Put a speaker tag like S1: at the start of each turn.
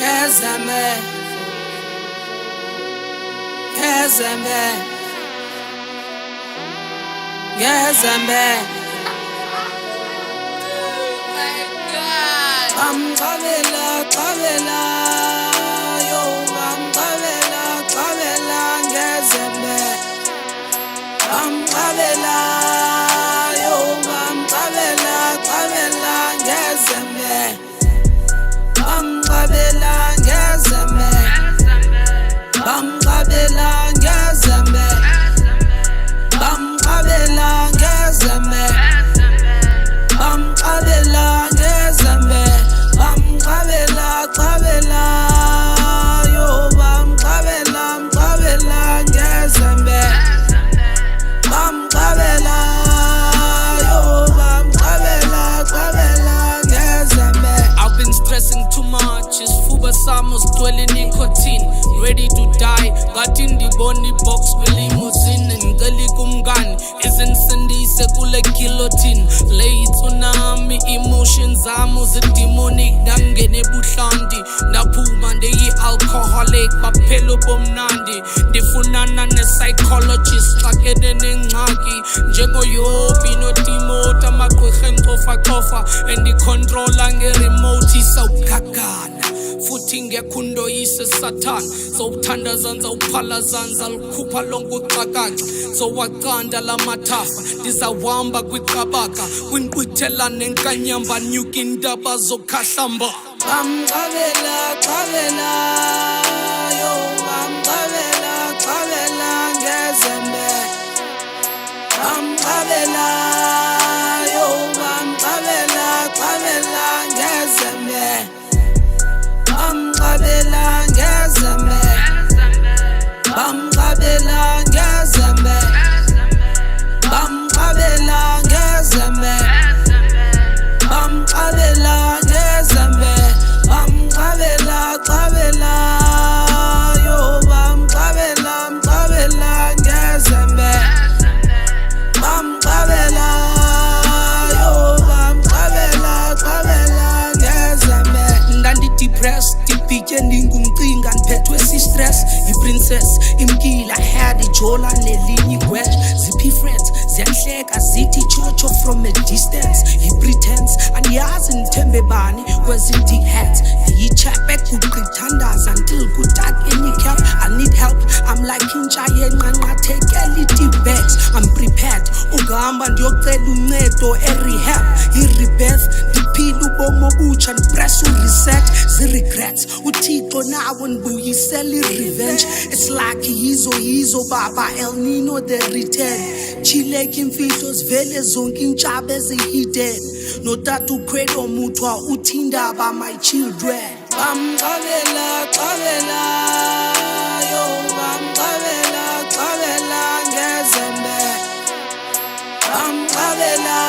S1: Yazame, Yazame, Yazame. Qabela, qabela, yo, qabela, qabela, Yazame. Qabela, yo, qabela, qabela, Yazame. Qabela, Yazame. Qabela, Yazame. Qabela, Yazame. Qabela, Yazame. Qabela, qabela, yo, qabela, qabela, Yazame. Qabela, yo, qabela, qabela, Yazame.
S2: I've been stressing too much. It's Fuba Samos dwelling in nicotine. Ready to die. Got in the bony box with limousine. And Gali Kumgan isn't Cindy Sekule Kilotin. Lay tsunami emotions. Amo the demonic. Dangene Bushandi. Napuma de alcoholic. Papelo Bomnandi. Difunana ne psychologist. Lakene Nengaki. Jego yo Pino Timota Makwehen Kofa. And the controller nge remote isawukagana futhi ngekundo yise Satan sowuthandaza zawuphalazanza lukhupha lonke uxakaxa sowaqanda lamathafa ndizawuhamba kwiqabaka kwinqwithela nenkanyamba nyuka indaba zokhahlamba
S1: Qabela, qabela, yo, qabela, qabela, Yazame. Qabela, yo, qabela, qabela, Yazame. Qabela, Yazame. Qabela, Yazame. Qabela, Yazame. Qabela, Yazame. Qabela, qabela, yo, qabela, qabela, Yazame. Qabela, yo, qabela, qabela, Yazame.
S2: Depressed, tipike ndingumcinga ndiphethwe si-stress i-princess imkile had ijola nelinye igwetsh ziphi friends ziyanhleka zithi chocho from a distance i-pretense andiyazi ndithembe bani kwezi-dick hats ndiyichape kuqithandaza until kutak any-cap I need help I'm like intsha yenqanqathekela iti-bags I'm prepared ungahamba ndiyocela uncedo e-rehab i-rebirth ndiphile ubomi obutsha ndipress ureset zi-regrets uthixo nawo ndibuyisela i-revenge it's like yizo baba El Nino the return chileka imfihlo zivele zonke intshaba ezi-hidden notata ukhwelo muthwa uthi indaba my children
S1: Qabela, qabela, yo, qabela, qabela, Yazame. Qabela,